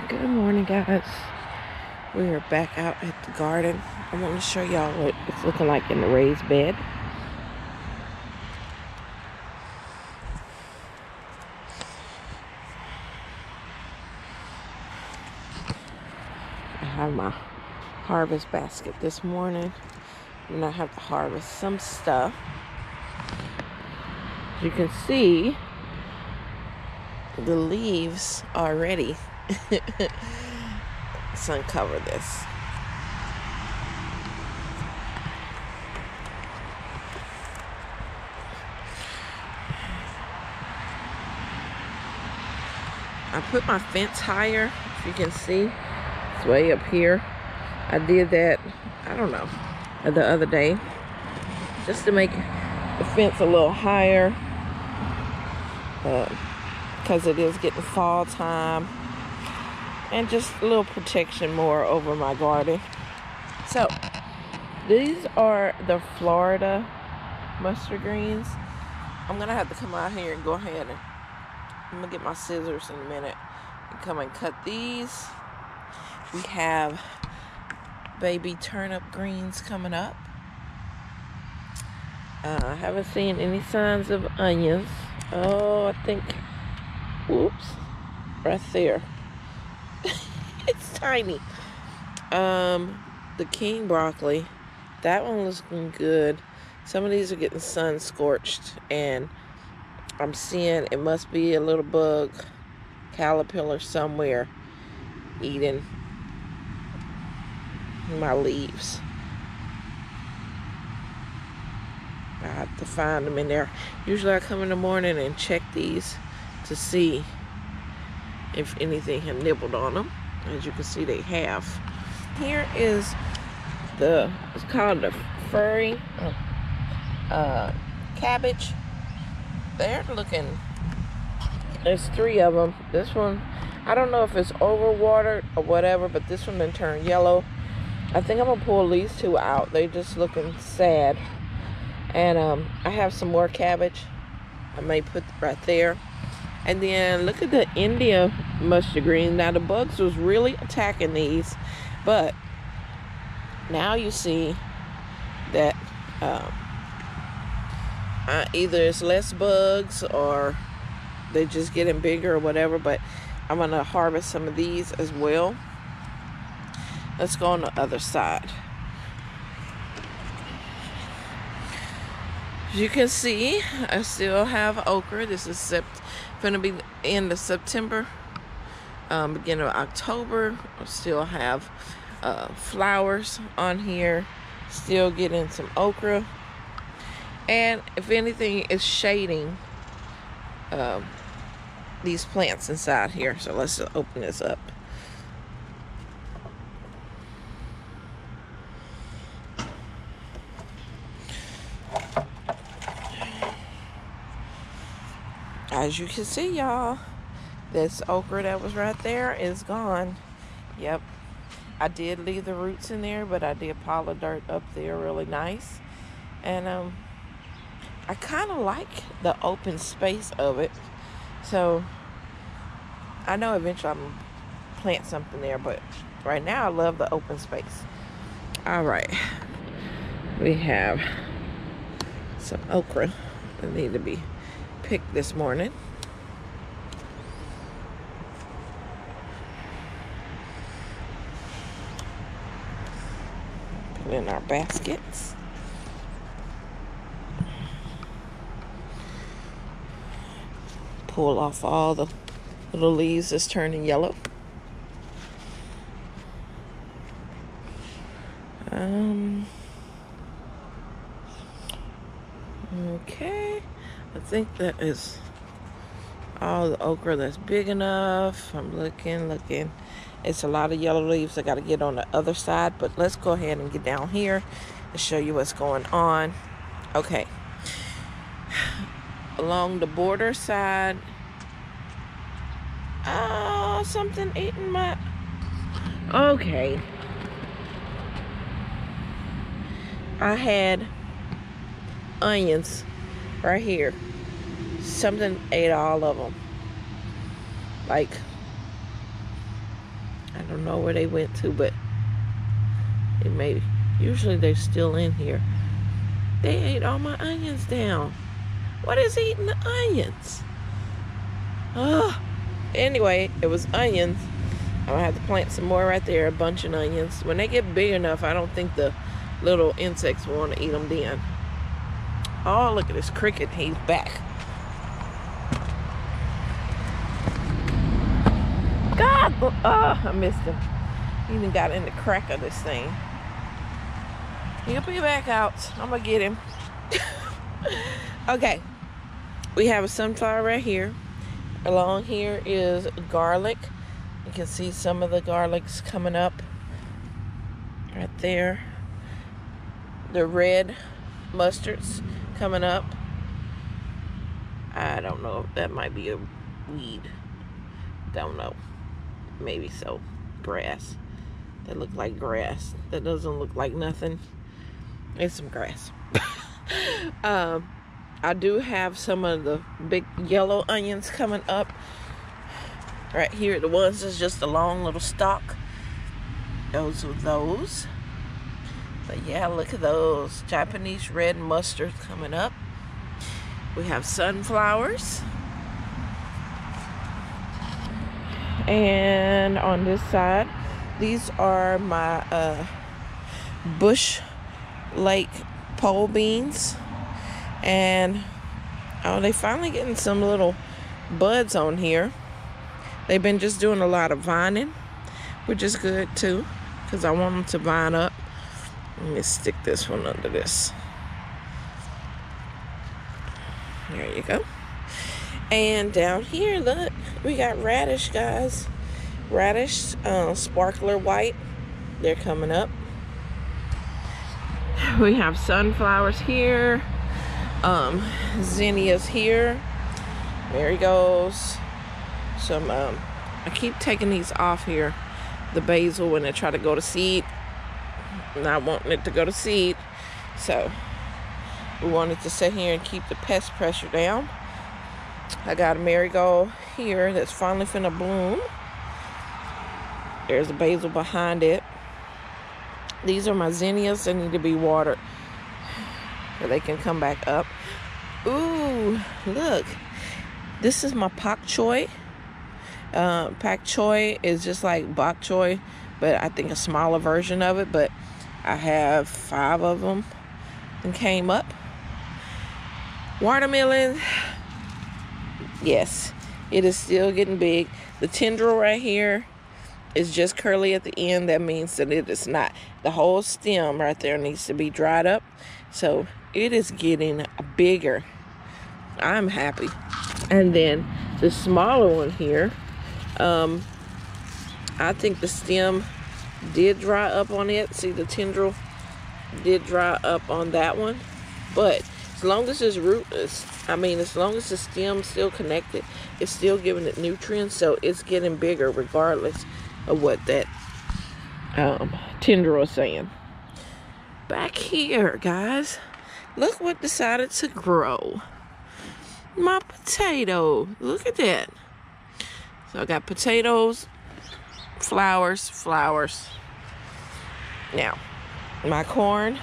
Good morning, guys. We are back out at the garden. I want to show y'all what it's looking like in the raised bed. I have my harvest basket this morning, and I have to harvest some stuff. As you can see, the leaves are ready. Let's uncover this. I put my fence higher, if you can see. It's way up here. I did that, I don't know, the other day, just to make the fence a little higher, because it is getting fall time, and just a little protection more over my garden. So these are the Florida mustard greens. I'm gonna have to come out here and go ahead and I'm gonna get my scissors in a minute and come and cut these. We have baby turnip greens coming up. I haven't seen any signs of onions. Oh, I think, whoops, right there. It's tiny. The king broccoli, that one looks looking good. Some of these are getting sun scorched, and I'm seeing it must be a little bug caterpillar somewhere eating my leaves. I have to find them in there. Usually I come in the morning and check these to see if anything had nibbled on them. As you can see, they have. Here is it's called the furry cabbage. They're looking, there's 3 of them. This one, I don't know if it's overwatered or whatever, but this one then turned yellow. I think I'm gonna pull these 2 out. They just looking sad. And I have some more cabbage I may put right there. And then look at the India mustard green. Now the bugs was really attacking these, but now you see that either it's less bugs or they're just getting bigger or whatever. But I'm gonna harvest some of these as well. Let's go on the other side. As you can see, I still have okra. This is gonna be the end of September, beginning of October. I still have flowers on here. Still getting some okra, and if anything, it's shading these plants inside here. So let's just open this up. As you can see, y'all, this okra that was right there is gone. Yep, I did leave the roots in there, but I did pile of dirt up there really nice. And I kind of like the open space of it. So I know eventually I'm going to plant something there, but right now I love the open space. All right, we have some okra that need to be picked this morning. Put in our baskets. Pull off all the little leaves that's turning yellow. Okay, I think that is all the okra that's big enough. I'm looking. It's a lot of yellow leaves. I got to get on the other side, but let's go ahead and get down here and show you what's going on. Okay, along the border side, oh, something eating my, okay, I had onions right here. Something ate all of them. Like, I don't know where they went to, but it may. Usually they're still in here. They ate all my onions down. What is eating the onions? Ugh. Anyway, it was onions. I'm gonna have to plant some more right there, a bunch of onions. When they get big enough, I don't think the little insects will want to eat them then. Oh, look at this cricket. He's back. God, oh, I missed him. He even got in the crack of this thing. He'll be back out. I'm gonna get him. Okay, we have a sunflower right here. Along here is garlic. You can see some of the garlics coming up right there. The red mustards coming up. I don't know. That might be a weed. Don't know. Maybe so. Grass. That look like grass. That doesn't look like nothing. It's some grass. I do have some of the big yellow onions coming up. Right here, the ones that's just a long little stalk. Those are those. But yeah, look at those. Japanese red mustard coming up. We have sunflowers. And on this side, these are my bush lake pole beans. And oh, they finally getting some little buds on here. They've been just doing a lot of vining, which is good too, because I want them to vine up. Let me stick this one under this. There you go. And down here, look, we got radish, guys. Radish, sparkler white. They're coming up. We have sunflowers here. Zinnias here. Marigolds. Some, I keep taking these off here. The basil when they try to go to seed. Not wanting it to go to seed. So, we wanted to sit here and keep the pest pressure down. I got a marigold here that's finally finna bloom. There's a basil behind it. These are my zinnias that need to be watered so they can come back up. Ooh, look. This is my pak choi. Pak choi is just like bok choy, but I think a smaller version of it. But I have 5 of them and came up. Watermelon. Yes, it is still getting big. The tendril right here is just curly at the end. That means that it is not. The whole stem right there needs to be dried up. So it is getting bigger. I'm happy. And then the smaller one here, I think the stem did dry up on it. See, the tendril did dry up on that one. But as long as it's rootless, as long as the stem's still connected, it's still giving it nutrients. So it's getting bigger regardless of what that tendril is saying. Back here, guys, look what decided to grow. My potato. Look at that. So I got potatoes, flowers. Now, my corn,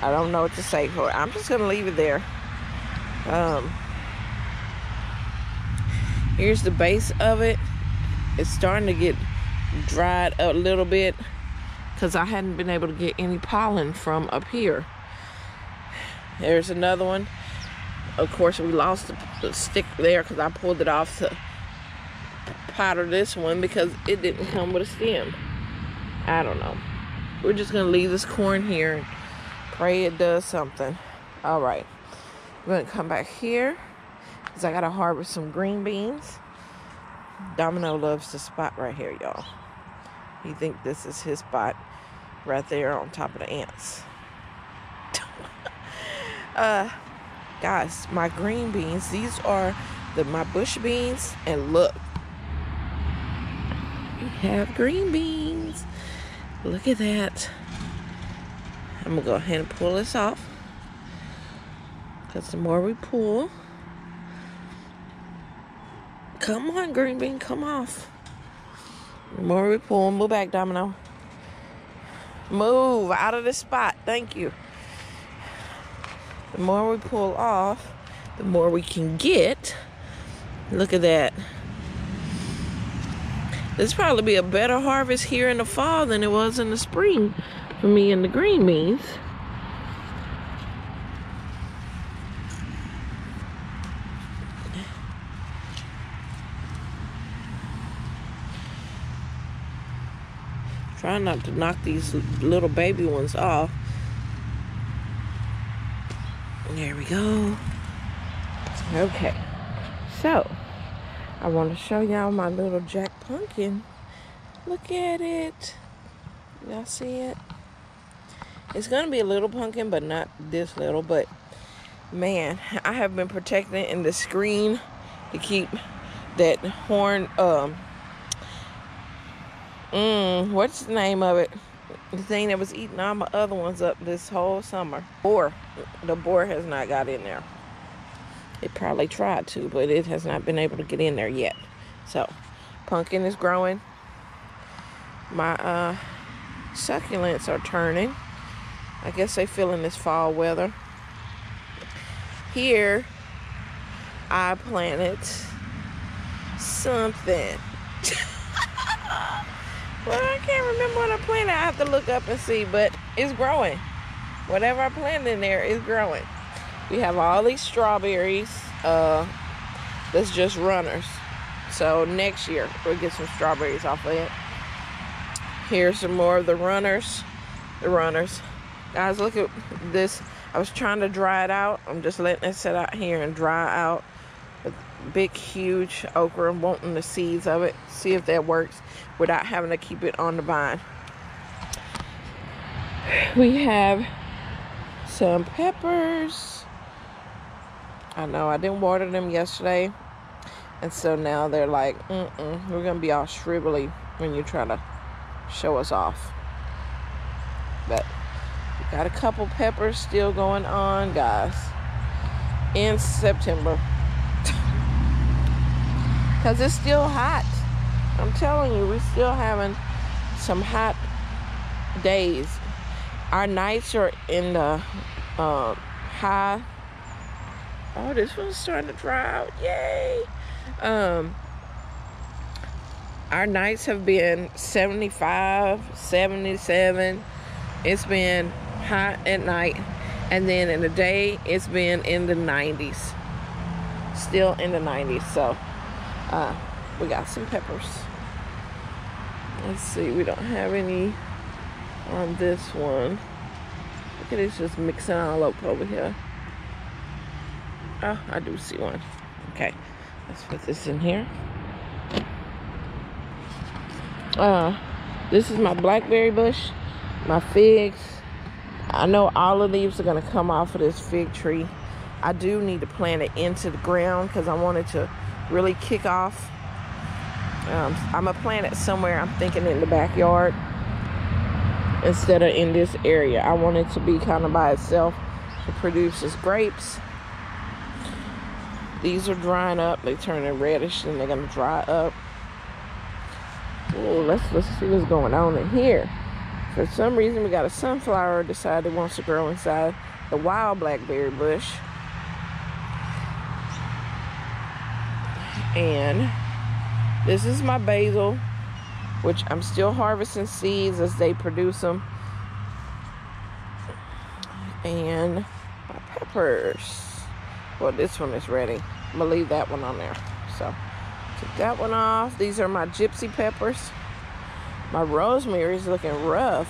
I don't know what to say for it. I'm just going to leave it there. Here's the base of it. It's starting to get dried up a little bit because I hadn't been able to get any pollen from up here. There's another one. Of course, we lost the stick there because I pulled it off to powder this one because it didn't come with a stem. I don't know. We're just going to leave this corn here and pray it does something. All right. We're going to come back here because I got to harvest some green beans. Domino loves the spot right here, y'all. He think this is his spot right there on top of the ants. Guys, my green beans, these are my bush beans, and look, we have green beans. Look at that. I'm gonna go ahead and pull this off because the more we pull, come on, green bean, come off. The more we pull, move back, Domino. Move out of the spot. Thank you. The more we pull off, the more we can get. Look at that. This probably be a better harvest here in the fall than it was in the spring for me and the green beans. Try not to knock these little baby ones off. There we go. Okay. So, I want to show y'all my little Jack pumpkin. Look at it. Y'all see it? It's going to be a little pumpkin, but not this little. But, man, I have been protecting it in the screen to keep that horn, what's the name of it? The thing that was eating all my other ones up this whole summer. Boar. The boar has not got in there. It probably tried to, but it has not been able to get in there yet. So, pumpkin is growing. My succulents are turning. I guess they feeling this fall weather. Here, I planted something. Well, I can't remember what I planted. I have to look up and see, but it's growing. Whatever I planted in there is growing. We have all these strawberries. That's just runners. So next year, we'll get some strawberries off of it. Here's some more of the runners. The runners. Guys, look at this. I was trying to dry it out. I'm just letting it sit out here and dry out. Big, huge okra, wanting the seeds of it. See if that works without having to keep it on the vine. We have some peppers. I know I didn't water them yesterday, and so now they're like, we're gonna be all shrivelly when you try to show us off. But we got a couple peppers still going on, guys, in September. Because it's still hot. I'm telling you, we're still having some hot days. Our nights are in the high. Oh, this one's starting to dry out. Yay. Our nights have been 75, 77. It's been hot at night. And then in the day, it's been in the 90s. Still in the 90s. So, we got some peppers. Let's see, we don't have any on this one. Look at this, just mixing all up over here. Oh, I do see one. Okay, let's put this in here. This is my blackberry bush, my figs. I know all the leaves are gonna come off of this fig tree. I do need to plant it into the ground because I want it to really kick off. I'm gonna plant it somewhere, I'm thinking in the backyard instead of in this area. I want it to be kind of by itself to produce its grapes. These are drying up. They're turning reddish and they're gonna dry up. Oh, let's see what's going on in here. For some reason, we got a sunflower decided it wants to grow inside the wild blackberry bush. And this is my basil, which I'm still harvesting seeds as they produce them. And my peppers. Well, this one is ready. I'm gonna leave that one on there. So, take that one off. These are my gypsy peppers. My rosemary is looking rough.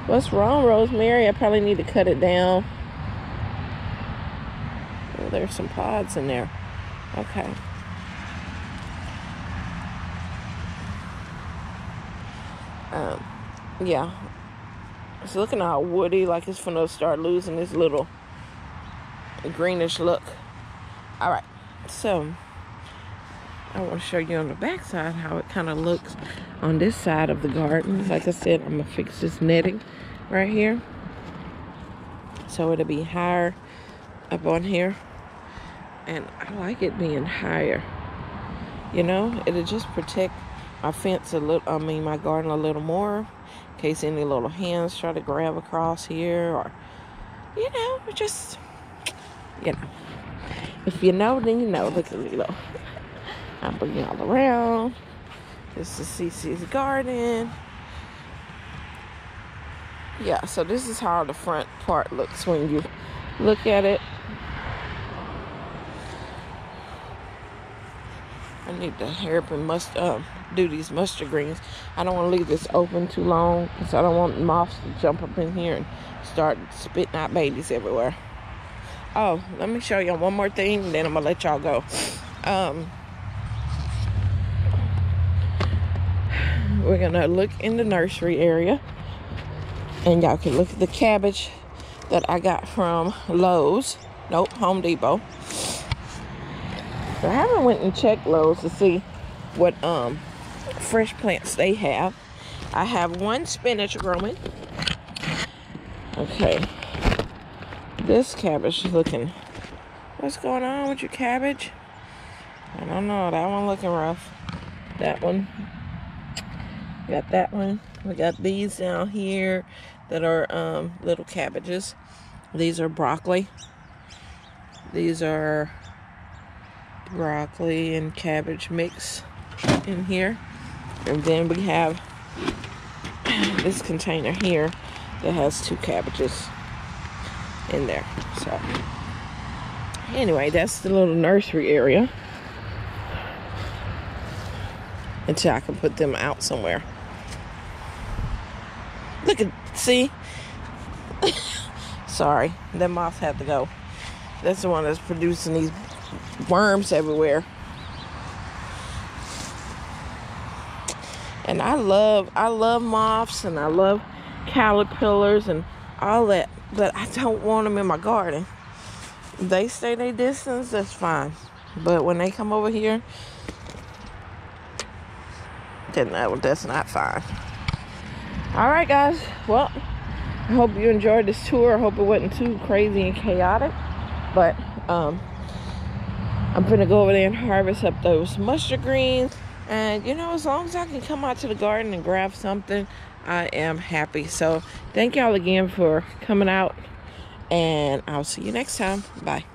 What's wrong, rosemary? I probably need to cut it down. Oh, there's some pods in there. Okay. Yeah, it's looking all woody, like it's gonna start losing this little greenish look. All right, so I want to show you on the back side how it kind of looks on this side of the garden. Like I said, I'm gonna fix this netting right here so it'll be higher up on here, and I like it being higher. You know, it'll just protect my fence a little, my garden a little more, in case any little hands try to grab across here, or, just, if you know, then you know. Look at me, though. I'm bringing all around. This is Cece's garden. Yeah, so this is how the front part looks when you look at it. I need to hurry up and do these mustard greens. I don't want to leave this open too long because I don't want moths to jump up in here and start spitting out babies everywhere. Oh, let me show y'all one more thing, then I'm going to let y'all go. We're going to look in the nursery area, and y'all can look at the cabbage that I got from Lowe's. Nope, Home Depot. I haven't went and checked Lowe's to see what fresh plants they have. I have one spinach growing. Okay. This cabbage is looking... What's going on with your cabbage? I don't know. That one looking rough. That one. Got that one. We got these down here that are little cabbages. These are broccoli. These are broccoli and cabbage mix in here. And then we have this container here that has 2 cabbages in there. So anyway, that's the little nursery area until I can put them out somewhere. Look at, see? Sorry, that moth had to go. That's the one that's producing these worms everywhere. And I love moths, and I love caterpillars and all that, but I don't want them in my garden. If they stay their distance, that's fine. But when they come over here, then that's not fine. All right, guys. Well, I hope you enjoyed this tour. I hope it wasn't too crazy and chaotic. But I'm gonna go over there and harvest up those mustard greens. And as long as I can come out to the garden and grab something, I am happy. So thank y'all again for coming out, and I'll see you next time. Bye.